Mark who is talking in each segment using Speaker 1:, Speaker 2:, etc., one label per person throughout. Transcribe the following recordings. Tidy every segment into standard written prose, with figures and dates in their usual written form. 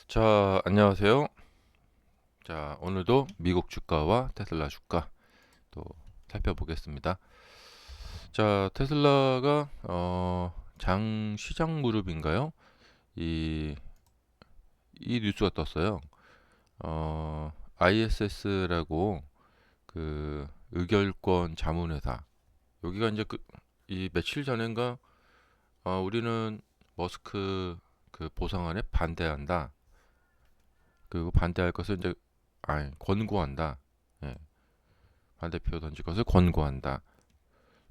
Speaker 1: 자, 안녕하세요. 자, 오늘도 미국 주가와 테슬라 주가 또 살펴보겠습니다. 자, 테슬라가 장 시장 무릎인가요? 이, 이 뉴스가 떴어요. ISS라고 그 의결권 자문회사. 여기가 이제 이 며칠 전인가 우리는 머스크 그 보상안에 반대한다. 그리고 반대할 것을 이제 권고한다. 예, 반대표 던질 것을 권고한다.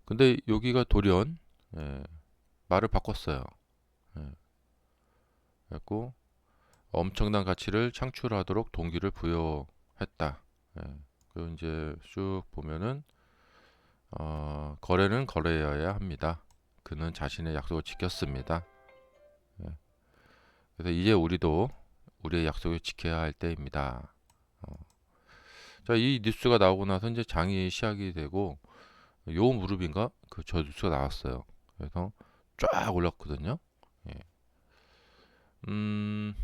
Speaker 1: 근데 여기가 돌연 예, 말을 바꿨어요. 예, 그래고 엄청난 가치를 창출하도록 동기를 부여했다. 예, 그리고 이제 쭉 보면은 거래는 거래여야 합니다. 그는 자신의 약속을 지켰습니다. 예, 그래서 이제 우리도 우리의 약속을 지켜야 할 때입니다. 어, 자, 이 뉴스가 나오고 나서 이제 장이 시작이 되고 요 무릎인가 그 저 뉴스가 나왔어요. 그래서 쫙 올랐거든요. 예. 음,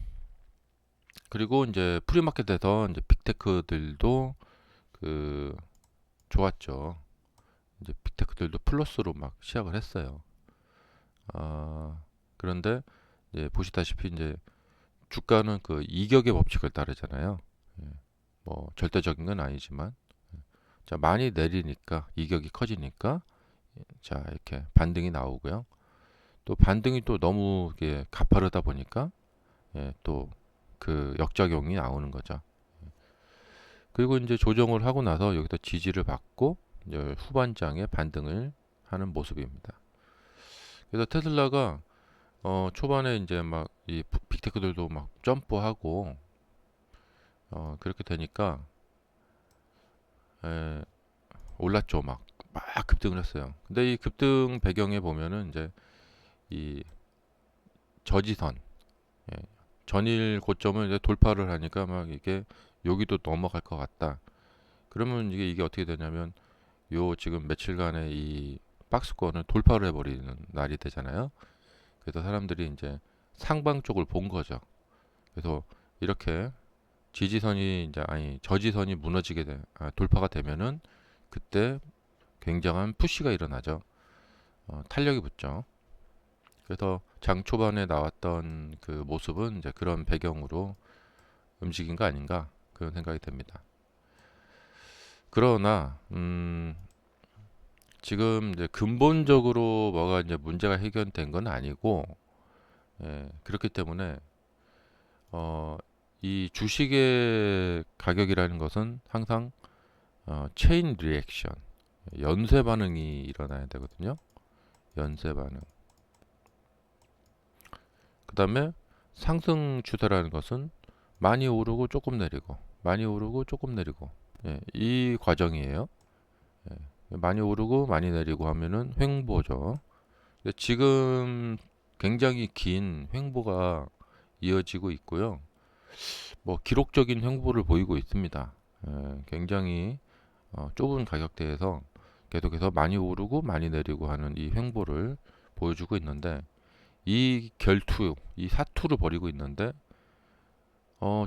Speaker 1: 그리고 이제 프리마켓에서 이제 빅테크들도 그 좋았죠. 이제 빅테크들도 플러스로 막 시작을 했어요. 그런데 이제 보시다시피 이제 주가는 그 이격의 법칙을 따르잖아요. 예. 뭐 절대적인 건 아니지만 자 많이 내리니까 이격이 커지니까 자 이렇게 반등이 나오고요. 또 반등이 또 너무 이게 가파르다 보니까 예, 또 그 역작용이 나오는 거죠. 그리고 이제 조정을 하고 나서 여기서 지지를 받고 이제 후반장에 반등을 하는 모습입니다. 그래서 테슬라가 초반에 이제 막 이 빅테크들도 막 점프하고 그렇게 되니까 에, 올랐죠. 막 급등을 했어요. 근데 이 급등 배경에 보면은 이제 이 저지선 예, 전일 고점을 이제 돌파를 하니까 막 이게 여기도 넘어갈 것 같다. 그러면 이게 어떻게 되냐면 요 지금 며칠간의 이 박스권을 돌파를 해버리는 날이 되잖아요. 그래서 사람들이 이제 상방 쪽을 본 거죠. 그래서 이렇게 지지선이 이제 저지선이 돌파가 되면은 그때 굉장한 푸시가 일어나죠. 탄력이 붙죠. 그래서 장 초반에 나왔던 그 모습은 이제 그런 배경으로 움직인 거 아닌가 그런 생각이 듭니다. 그러나 지금 이제 근본적으로 뭐가 이제 문제가 해결된 건 아니고 예, 그렇기 때문에 어, 이 주식의 가격이라는 것은 항상 체인 리액션 연쇄 반응이 일어나야 되거든요. 연쇄 반응. 그 다음에 상승 추세라는 것은 많이 오르고 조금 내리고 많이 오르고 조금 내리고 예, 이 과정이에요. 예, 많이 오르고 많이 내리고 하면은 횡보죠. 근데 지금 굉장히 긴 횡보가 이어지고 있고요. 뭐 기록적인 횡보를 보이고 있습니다. 굉장히 좁은 가격대에서 계속해서 많이 오르고 많이 내리고 하는 이 횡보를 보여주고 있는데 이 결투, 이 사투를 벌이고 있는데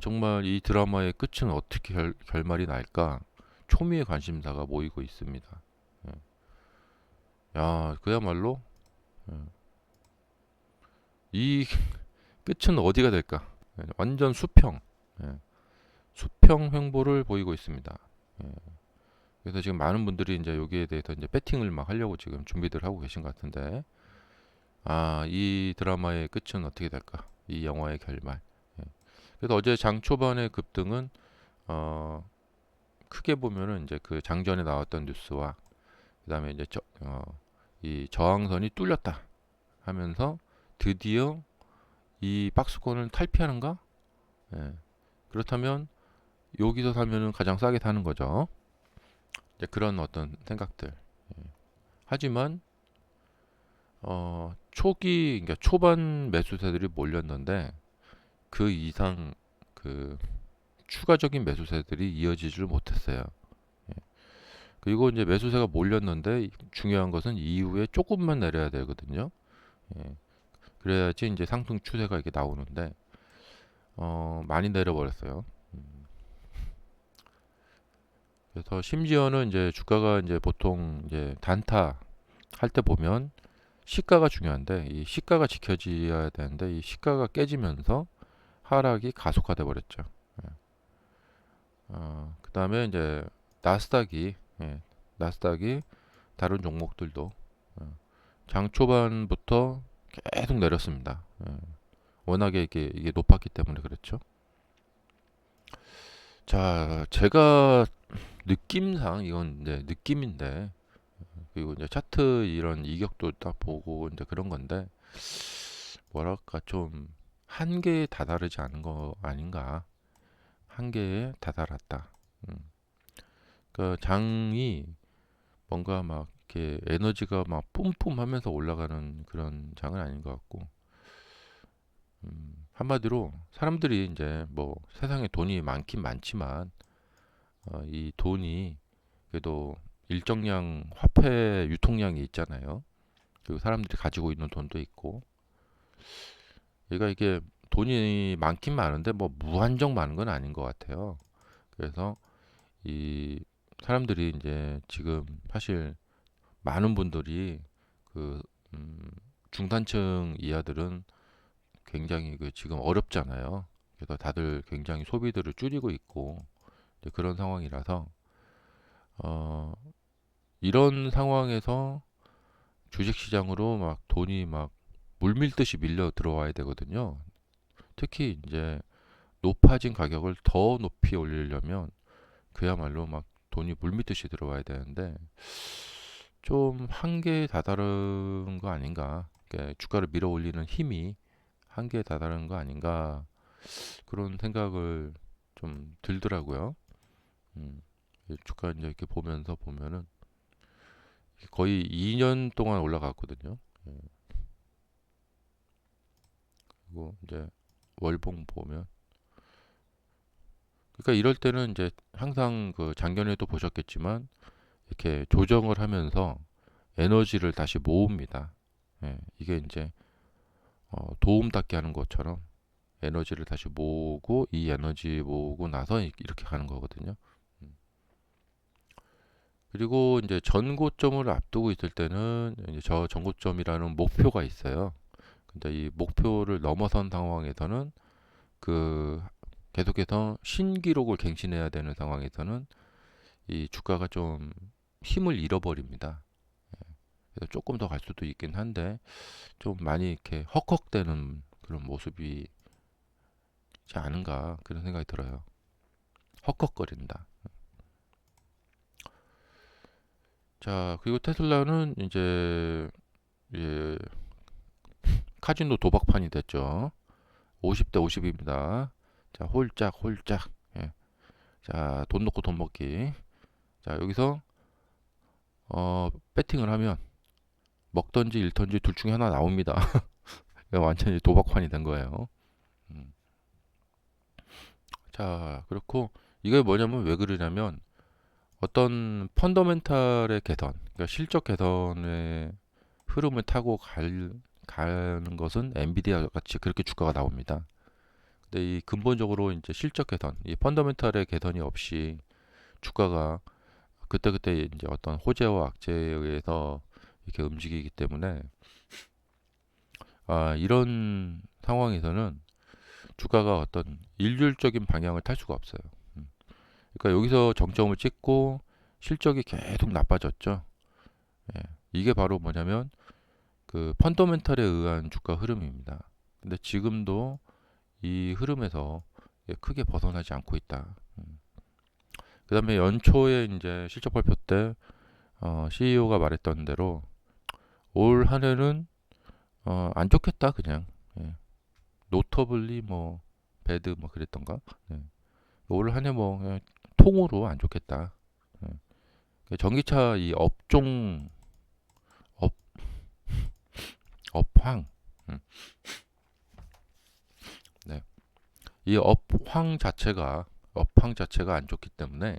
Speaker 1: 정말 이 드라마의 끝은 어떻게 결말이 날까? 초미의 관심사가 모이고 있습니다. 예. 야, 그야말로 예. 이 끝은 어디가 될까? 예, 완전 수평, 예. 수평 횡보를 보이고 있습니다. 예. 그래서 지금 많은 분들이 이제 여기에 대해서 이제 배팅을 막 하려고 지금 준비들 하고 계신 것 같은데, 이 드라마의 끝은 어떻게 될까? 이 영화의 결말. 예. 그래서 어제 장 초반의 급등은 어, 크게 보면은 이제 그 장전에 나왔던 뉴스와 그다음에 이제 이 저항선이 뚫렸다 하면서 드디어 이 박스권을 탈피하는가? 예. 그렇다면 여기서 사면은 가장 싸게 사는 거죠. 이제 그런 어떤 생각들. 예. 하지만 그러니까 초반 매수세들이 몰렸는데 그 이상 그 추가적인 매수세들이 이어지지를 못했어요. 예. 그리고 이제 매수세가 몰렸는데 중요한 것은 이후에 조금만 내려야 되거든요. 예. 그래야지 이제 상승 추세가 이렇게 나오는데 많이 내려버렸어요. 그래서 심지어는 이제 주가가 이제 보통 이제 단타 할 때 보면 시가가 중요한데 이 시가가 지켜져야 되는데 이 시가가 깨지면서 하락이 가속화돼 버렸죠. 예. 그다음에 이제 나스닥이 예, 나스닥이 다른 종목들도 어, 장 초반부터 계속 내렸습니다. 예. 워낙에 이게 높았기 때문에 그렇죠. 자, 제가 느낌상 이건 이제 느낌인데 그리고 이제 차트 이런 이격도 딱 보고 이제 그런 건데 뭐랄까 좀 한계에 다다르지 않은 거 아닌가? 한계에 다다랐다. 음. 그 장이 뭔가 막 이렇게 에너지가 막 뿜뿜하면서 올라가는 그런 장은 아닌 것 같고 한마디로 사람들이 이제 뭐 세상에 돈이 많긴 많지만 이 돈이 그래도 일정량 화폐 유통량이 있잖아요. 그리고 사람들이 가지고 있는 돈도 있고 얘가 이게 돈이 많긴 많은데 뭐 무한정 많은 건 아닌 것 같아요. 그래서 이 사람들이 이제 지금 사실 많은 분들이 그 중산층 이하들은 굉장히 그 지금 어렵잖아요. 그래서 다들 굉장히 소비들을 줄이고 있고 이제 그런 상황이라서 어, 이런 상황에서 주식시장으로 막 돈이 막 물밀듯이 밀려 들어와야 되거든요. 특히 이제 높아진 가격을 더 높이 올리려면 그야말로 막 돈이 물밀듯이 들어와야 되는데 좀 한계에 다다른 거 아닌가? 그러니까 주가를 밀어 올리는 힘이 한계에 다다른 거 아닌가? 그런 생각을 좀 들더라고요. 음, 주가 이제 이렇게 보면서 보면은 거의 2년 동안 올라갔거든요. 예, 그리고 이제 월봉 보면 그러니까 이럴 때는 이제 항상 그 작년에도 보셨겠지만 이렇게 조정을 하면서 에너지를 다시 모읍니다. 예, 이게 이제 도움 닫기 하는 것처럼 에너지를 다시 모으고 이 에너지 모으고 나서 이렇게 가는 거거든요. 음. 그리고 이제 전고점을 앞두고 있을 때는 이제 저 전고점이라는 목표가 있어요. 근데 이 목표를 넘어선 상황에서는 그 계속해서 신기록을 갱신해야 되는 상황에서는 이 주가가 좀 힘을 잃어버립니다. 그래서 조금 더 갈 수도 있긴 한데 좀 많이 이렇게 헉헉대는 그런 모습이지 않은가 그런 생각이 들어요. 헉헉거린다. 자, 그리고 테슬라는 이제 예, 카지노 도박판이 됐죠. 50대 50입니다. 자, 홀짝 홀짝. 예. 자, 돈 놓고 돈 먹기. 자, 여기서 배팅을 하면 먹던지 잃던지 둘 중에 하나 나옵니다. 완전히 도박판이 된 거예요. 음. 자, 그렇고 이게 뭐냐면 왜 그러냐면 어떤 펀더멘탈의 개선, 그러니까 실적 개선의 흐름을 타고 가는 것은 엔비디아 같이 그렇게 주가가 나옵니다. 근데 이 근본적으로 이제 실적 개선, 이 펀더멘탈의 개선이 없이 주가가 그때그때 이제 어떤 호재와 악재에 의해서 이렇게 움직이기 때문에 이런 상황에서는 주가가 어떤 일률적인 방향을 탈 수가 없어요. 음. 그러니까 여기서 정점을 찍고 실적이 계속 나빠졌죠. 예. 이게 바로 뭐냐면 그 펀더멘탈에 의한 주가 흐름입니다. 근데 지금도 이 흐름에서 크게 벗어나지 않고 있다. 그다음에 연초에 이제 실적 발표 때 CEO가 말했던 대로 올 한해는 안 좋겠다 그냥 예. 노터블리 뭐 배드 뭐 그랬던가 예. 올 한해 뭐 그냥 통으로 안 좋겠다. 예. 그 전기차 이 업종 업 업황 음. 네. 이 업황 자체가 안 좋기 때문에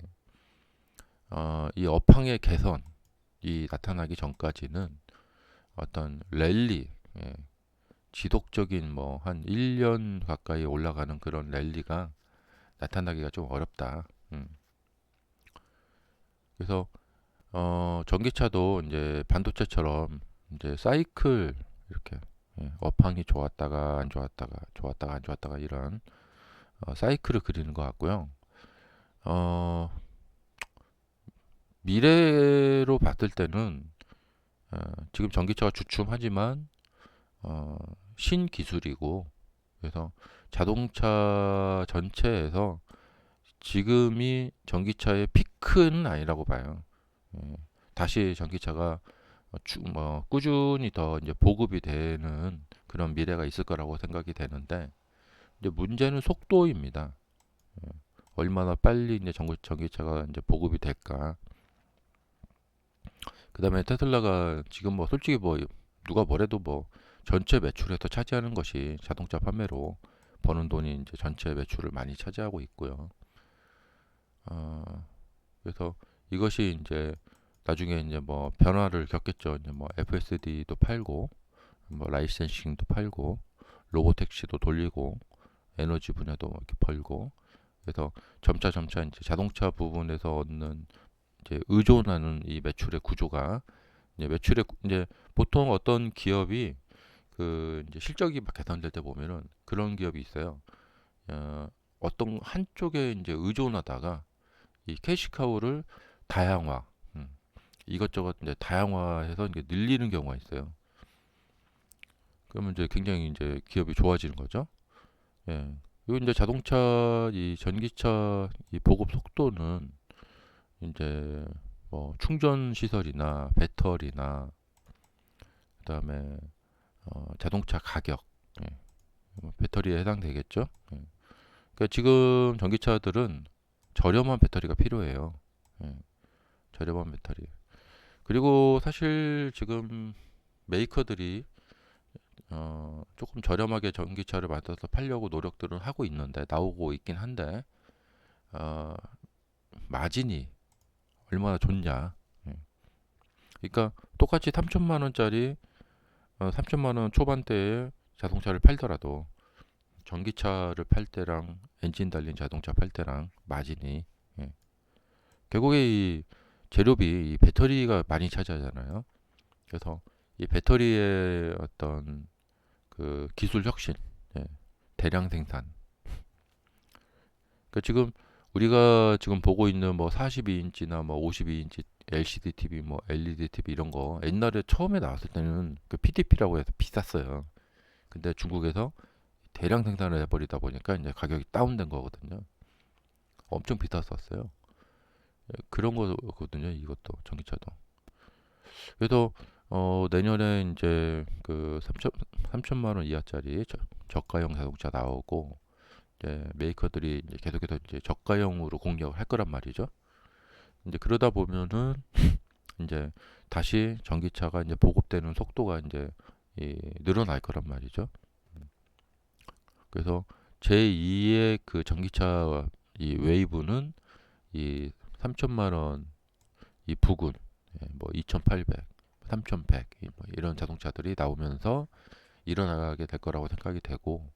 Speaker 1: 이 업황의 개선이 나타나기 전까지는 어떤 랠리 예, 지속적인 뭐 한 1년 가까이 올라가는 그런 랠리가 나타나기가 좀 어렵다. 그래서 전기차도 이제 반도체처럼 이제 사이클 이렇게 업황이 좋았다가 안 좋았다가 좋았다가 안 좋았다가 이런 사이클을 그리는 것 같고요. 어, 미래로 봤을 때는 어, 지금 전기차가 주춤하지만 어, 신기술이고 그래서 자동차 전체에서 지금이 전기차의 피크는 아니라고 봐요. 예, 다시 전기차가 꾸준히 더 이제 보급이 되는 그런 미래가 있을 거라고 생각이 되는데 이제 문제는 속도입니다. 예, 얼마나 빨리 이제 전기차가 이제 보급이 될까. 그다음에 테슬라가 지금 뭐 솔직히 뭐 누가 뭐래도 뭐 전체 매출에서 차지하는 것이 자동차 판매로 버는 돈이 이제 전체 매출을 많이 차지하고 있고요. 어, 그래서 이것이 이제 나중에 이제 뭐 변화를 겪겠죠. 이제 뭐 FSD도 팔고, 뭐 라이센싱도 팔고, 로보택시도 돌리고, 에너지 분야도 이렇게 벌고, 그래서 점차 점차 이제 자동차 부분에서 얻는 이제 의존하는 이 매출의 구조가 이제 이제 보통 어떤 기업이 그 이제 실적이 막 개선될 때 보면은 그런 기업이 있어요. 어, 어떤 한쪽에 이제 의존하다가 이 캐시카우를 다양화, 이것저것 이제 다양화해서 이제 늘리는 경우가 있어요. 그러면 이제 굉장히 이제 기업이 좋아지는 거죠. 예. 그리고 이제 자동차 이 전기차 이 보급 속도는 이제 뭐 충전 시설이나 배터리나 그다음에 자동차 가격, 예. 뭐 배터리에 해당되겠죠. 예. 그러니까 지금 전기차들은 저렴한 배터리가 필요해요. 예. 저렴한 배터리. 그리고 사실 지금 메이커들이 조금 저렴하게 전기차를 만들어서 팔려고 노력들은 하고 있는데 나오고 있긴 한데 어, 마진이 얼마나 좋냐. 예. 그러니까 똑같이 3천만 원짜리 3천만 원 초반대에 자동차를 팔더라도 전기차를 팔 때랑 엔진 달린 자동차 팔 때랑 마진이 예. 결국에 이 재료비 이 배터리가 많이 차지하잖아요. 그래서 이 배터리의 어떤 그 기술 혁신, 예. 대량 생산. 그러니까 지금 우리가 지금 보고 있는 뭐 42인치나 뭐 52인치 LCD TV, 뭐 LED TV 이런 거 옛날에 처음에 나왔을 때는 그 PDP라고 해서 비쌌어요. 근데 중국에서 대량 생산을 해버리다 보니까 이제 가격이 다운된 거거든요. 엄청 비쌌었어요. 예, 그런 거거든요. 이것도 전기차도. 그래서 내년에 이제 그 3천만 원 이하짜리 저가형 자동차 나오고 이제 메이커들이 이제 계속해서 이제 저가형으로 공략을 할 거란 말이죠. 이제 그러다 보면은 이제 다시 전기차가 이제 보급되는 속도가 이제 늘어날 거란 말이죠. 그래서 제2의 그 전기차 이 웨이브는 이 3천만 원 이 부근 뭐 2,800, 3,100 뭐 이런 자동차들이 나오면서 일어나게 될 거라고 생각이 되고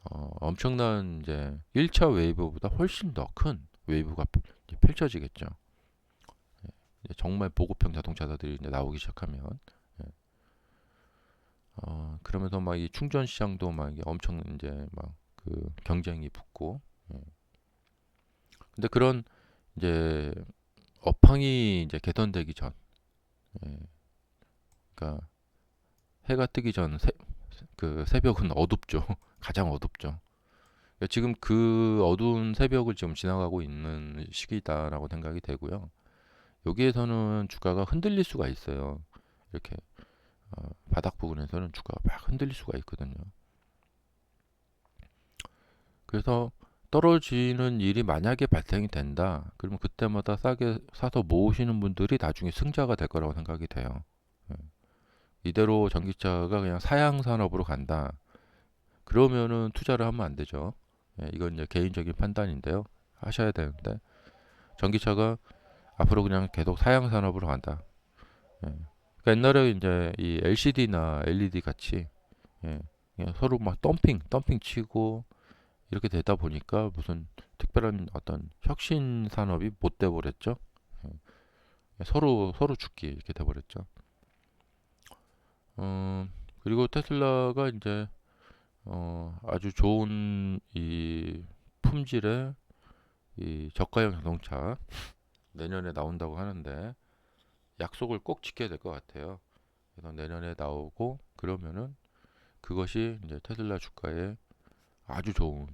Speaker 1: 엄청난 이제 1차 웨이브보다 훨씬 더 큰 웨이브가 펼쳐지겠죠. 이제 정말 보급형 자동차들이 이제 나오기 시작하면 그러면서 막 이 충전 시장도 막 이게 엄청 이제 막 그 경쟁이 붙고 근데 그런 이제 업황이 이제 개선되기 전 예, 그러니까 해가 뜨기 전 그 새벽은 어둡죠. 가장 어둡죠. 그러니까 지금 그 어두운 새벽을 지금 지나가고 있는 시기다라고 생각이 되고요. 여기에서는 주가가 흔들릴 수가 있어요. 이렇게 바닥 부분에서는 주가가 막 흔들릴 수가 있거든요. 그래서 떨어지는 일이 만약에 발생이 된다. 그러면 그때마다 싸게 사서 모으시는 분들이 나중에 승자가 될 거라고 생각이 돼요. 예. 이대로 전기차가 그냥 사양 산업으로 간다. 그러면은 투자를 하면 안 되죠. 예, 이건 이제 개인적인 판단인데요. 하셔야 되는데 전기차가 앞으로 그냥 계속 사양 산업으로 간다. 예. 그러니까 옛날에 이제 이 LCD나 LED 같이 예. 그냥 서로 막 덤핑 치고 이렇게 되다 보니까 무슨 특별한 어떤 혁신 산업이 못 돼 버렸죠. 예. 서로 죽기 이렇게 돼 버렸죠. 그리고 테슬라가 이제 아주 좋은 이 품질의 이 저가형 자동차 내년에 나온다고 하는데 약속을 꼭 지켜야 될 것 같아요. 그래서 내년에 나오고 그러면은 그것이 이제 테슬라 주가에 아주 좋은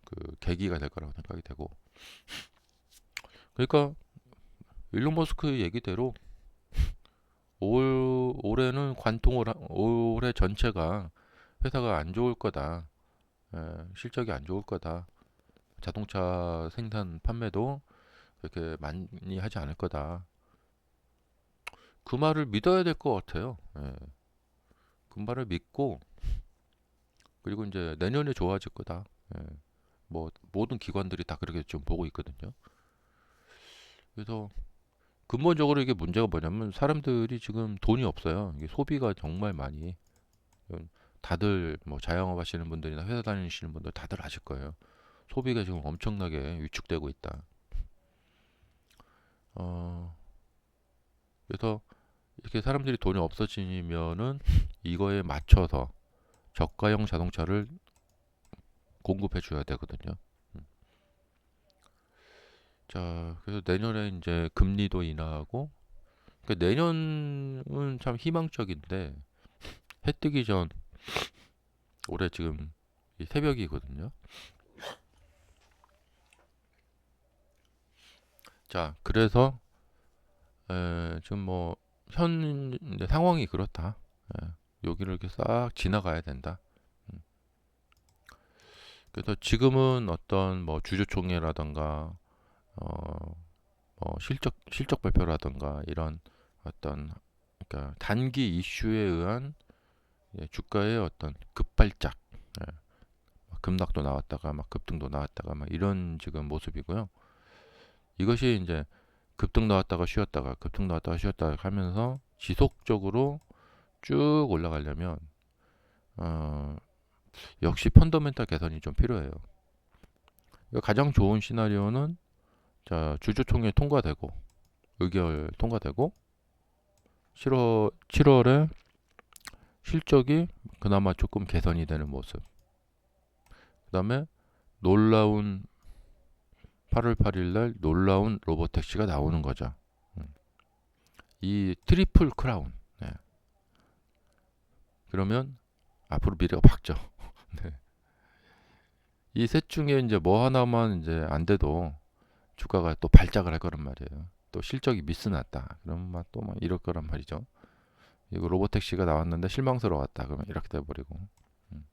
Speaker 1: 그 계기가 될 거라고 생각이 되고, 그러니까 일론 머스크 얘기대로 올해는 올해 전체가 회사가 안 좋을 거다. 실적이 안 좋을 거다. 자동차 생산 판매도 그렇게 많이 하지 않을 거다. 그 말을 믿어야 될 것 같아요. 그 말을 믿고 그리고 이제 내년에 좋아질 거다. 예. 뭐 모든 기관들이 다 그렇게 좀 보고 있거든요. 그래서 근본적으로 이게 문제가 뭐냐면 사람들이 지금 돈이 없어요. 이게 소비가 정말 많이 다들 뭐 자영업 하시는 분들이나 회사 다니시는 분들 다들 아실 거예요. 소비가 지금 엄청나게 위축되고 있다. 어, 그래서 이렇게 사람들이 돈이 없어지면은 이거에 맞춰서 저가형 자동차를 공급해 줘야 되거든요. 음. 자, 그래서 내년에 이제 금리도 인하하고, 그러니까 내년은 참 희망적인데 해 뜨기 전 올해 지금 이 새벽이거든요. 자, 그래서 지금 뭐 현 상황이 그렇다. 예, 여기를 이렇게 싹 지나가야 된다. 음. 그래서 지금은 어떤 뭐 주주총회라던가 실적 발표라던가 이런 어떤 그러니까 단기 이슈에 의한 주가의 어떤 급발작, 예, 급락도 나왔다가 막 급등도 나왔다가 막 이런 지금 모습이고요. 이것이 이제 급등 나왔다가 쉬었다가 급등 나왔다가 쉬었다가 하면서 지속적으로 쭉 올라가려면 어, 역시 펀더멘탈 개선이 좀 필요해요. 가장 좋은 시나리오는 자, 주주총회 통과되고 의결 통과되고 7월에 실적이 그나마 조금 개선이 되는 모습. 그다음에 놀라운 8월 8일 날 놀라운 로보택시가 나오는 거죠. 이 트리플 크라운. 네. 그러면 앞으로 미래가 밝죠. 네. 이 셋 중에 이제 뭐 하나만 이제 안 돼도 주가가 또 발작을 할 거란 말이에요. 또 실적이 미스났다. 그러면 또막 이럴 거란 말이죠. 이거 로보택시가 나왔는데 실망스러웠다. 그러면 이렇게 돼버리고. 음.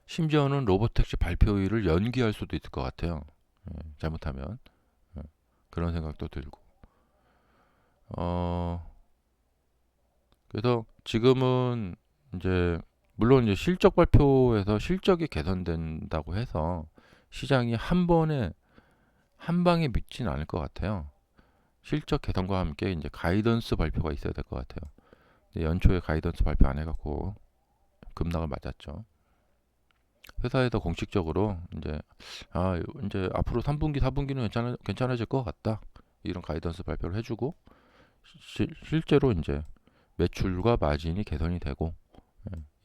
Speaker 1: 심지어는 로보택시 발표일을 연기할 수도 있을 것 같아요. 잘못하면. 예, 그런 생각도 들고. 어, 그래서 지금은 이제 물론 이제 실적 발표에서 실적이 개선된다고 해서 시장이 한 번에 한 방에 믿진 않을 것 같아요. 실적 개선과 함께 이제 가이던스 발표가 있어야 될 것 같아요. 연초에 가이던스 발표 안 해갖고 급락을 맞았죠. 회사에서 공식적으로 이제 앞으로 3분기, 4분기는 괜찮아질 것 같다. 이런 가이던스 발표를 해주고 실제로 이제 매출과 마진이 개선이 되고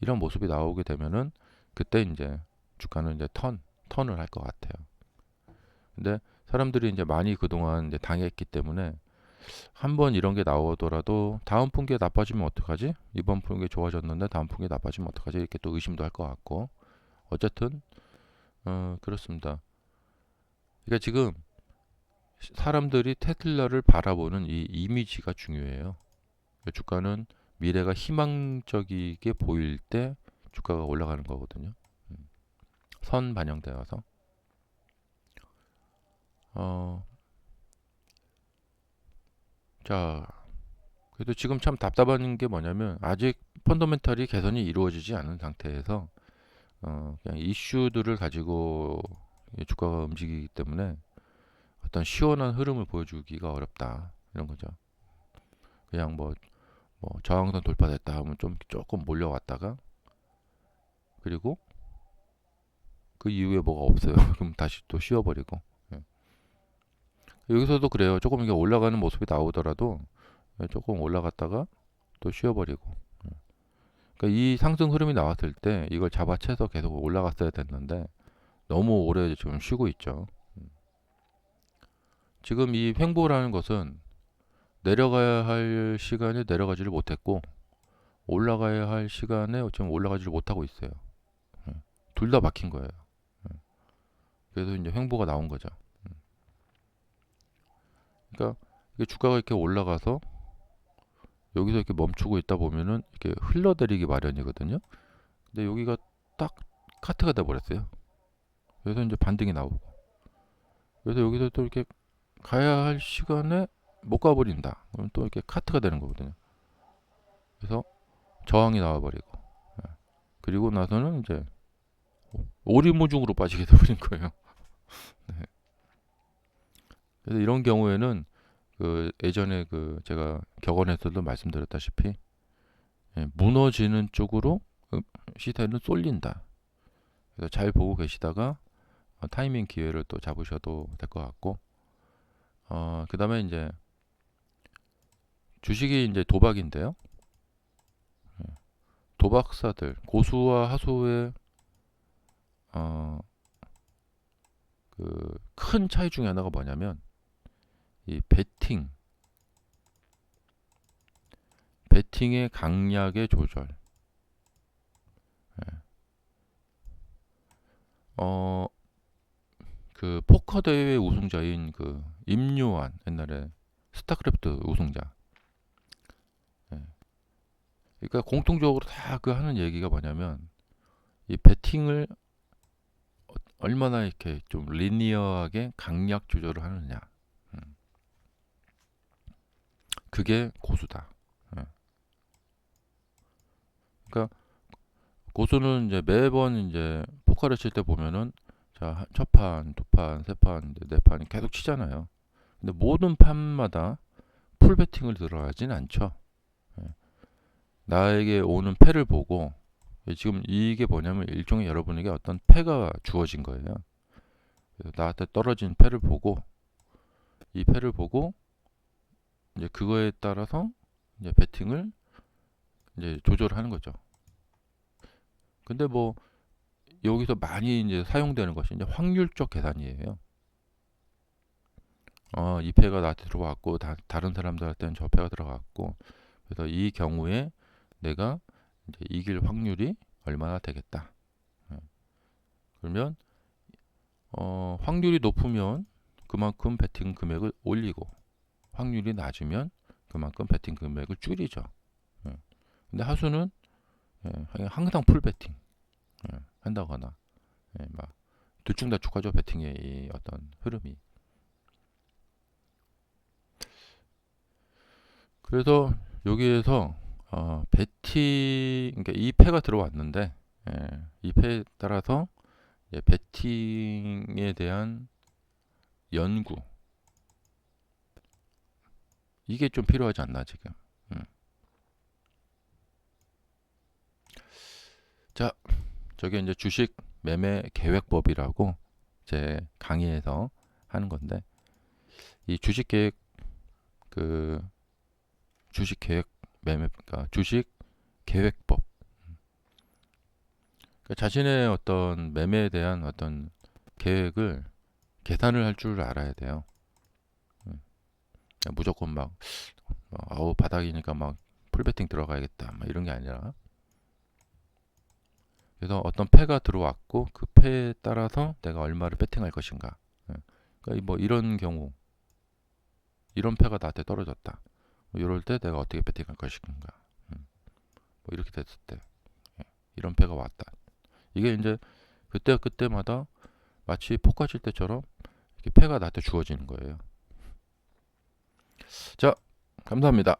Speaker 1: 이런 모습이 나오게 되면은 그때 이제 주가는 이제 턴을 할 것 같아요. 근데 사람들이 이제 많이 그동안 이제 당했기 때문에 한번 이런 게 나오더라도 다음 분기에 나빠지면 어떡하지? 이번 분기에 좋아졌는데 다음 분기에 나빠지면 어떡하지? 이렇게 또 의심도 할 것 같고 어쨌든 그렇습니다. 그러니까 지금 사람들이 테슬라를 바라보는 이 이미지가 중요해요. 주가는 미래가 희망적이게 보일 때 주가가 올라가는 거거든요. 선 반영되어서. 어, 자, 그래도 지금 참 답답한 게 뭐냐면 아직 펀더멘탈이 개선이 이루어지지 않은 상태에서 그냥 이슈들을 가지고 주가가 움직이기 때문에 어떤 시원한 흐름을 보여주기가 어렵다 이런 거죠. 그냥 뭐 저항선 돌파됐다 하면 좀 조금 몰려왔다가 그리고 그 이후에 뭐가 없어요. 그럼 다시 또 쉬어버리고. 예. 여기서도 그래요. 조금 이게 올라가는 모습이 나오더라도 조금 올라갔다가 또 쉬어버리고. 예. 그러니까 이 상승 흐름이 나왔을 때 이걸 잡아채서 계속 올라갔어야 됐는데 너무 오래 지금 쉬고 있죠. 지금 이 횡보라는 것은 내려가야 할 시간에 내려가지를 못했고 올라가야 할 시간에 지금 올라가지를 못하고 있어요. 예. 둘 다 막힌 거예요. 예. 그래서 이제 횡보가 나온 거죠. 그러니까 이게 주가가 이렇게 올라가서 여기서 이렇게 멈추고 있다 보면은 이렇게 흘러내리기 마련이거든요. 근데 여기가 딱 카트가 돼 버렸어요. 그래서 이제 반등이 나오고. 그래서 여기서 또 이렇게 가야 할 시간에 못 가버린다. 그럼 또 이렇게 카트가 되는 거거든요. 그래서 저항이 나와버리고. 예. 그리고 나서는 이제 오리무중으로 빠지게 돼버린 거예요. 네. 그래서 이런 경우에는 그 예전에 그 제가 격언에서도 말씀드렸다시피 무너지는 쪽으로 시세는 쏠린다. 그래서 잘 보고 계시다가 타이밍 기회를 또 잡으셔도 될 것 같고, 그 다음에 이제 주식이 이제 도박인데요. 도박사들, 고수와 하수의 그 큰 차이 중에 하나가 뭐냐면 이 베팅의 강약의 조절. 그 포커 대회 우승자인 그 임요한 옛날에 스타크래프트 우승자. 그러니까 공통적으로 다 그 하는 얘기가 뭐냐면 이 배팅을 얼마나 이렇게 좀 리니어하게 강약 조절을 하느냐. 그게 고수다. 그러니까 고수는 이제 매번 이제 포커를 칠 때 보면은 자, 첫 판, 두 판, 세 판, 네 판이 계속 치잖아요. 근데 모든 판마다 풀 배팅을 들어가진 않죠. 나에게 오는 패를 보고 지금 이게 뭐냐면 일종의 여러분에게 어떤 패가 주어진 거예요. 그래서 나한테 떨어진 패를 보고 이 패를 보고 이제 그거에 따라서 이제 배팅을 이제 조절하는 거죠. 근데 뭐 여기서 많이 이제 사용되는 것이 이제 확률적 계산이에요. 이 패가 나한테 들어왔고 다른 사람들한테는 저 패가 들어갔고 그래서 이 경우에 내가 이제 이길 확률이 얼마나 되겠다. 그러면 확률이 높으면 그만큼 배팅 금액을 올리고 확률이 낮으면 그만큼 배팅 금액을 줄이죠. 근데 하수는 항상 풀 배팅 한다거나 막 들쭉날쭉하죠. 배팅의 이 어떤 흐름이. 그래서 여기에서 배팅 그러니까 이 패가 들어왔는데 이 패에 따라서 배팅에 대한 연구 이게 좀 필요하지 않나 지금. 자, 저게 이제 주식 매매 계획법이라고 제 강의에서 하는 건데 이 주식 계획 그 주식 계획 매매 그러니까 주식 계획법 그러니까 자신의 어떤 매매에 대한 어떤 계획을 계산을 할 줄 알아야 돼요. 무조건 막 아우 바닥이니까 막 풀베팅 들어가야겠다 막 이런 게 아니라 그래서 어떤 패가 들어왔고 그 패에 따라서 내가 얼마를 배팅할 것인가. 그러니까 뭐 이런 경우 이런 패가 나한테 떨어졌다. 이럴 때 내가 어떻게 배팅할 것인가. 뭐 이렇게 됐을 때 이런 패가 왔다. 이게 이제 그때마다 마치 포커 칠 때처럼 이렇게 패가 나한테 주어지는 거예요. 자, 감사합니다.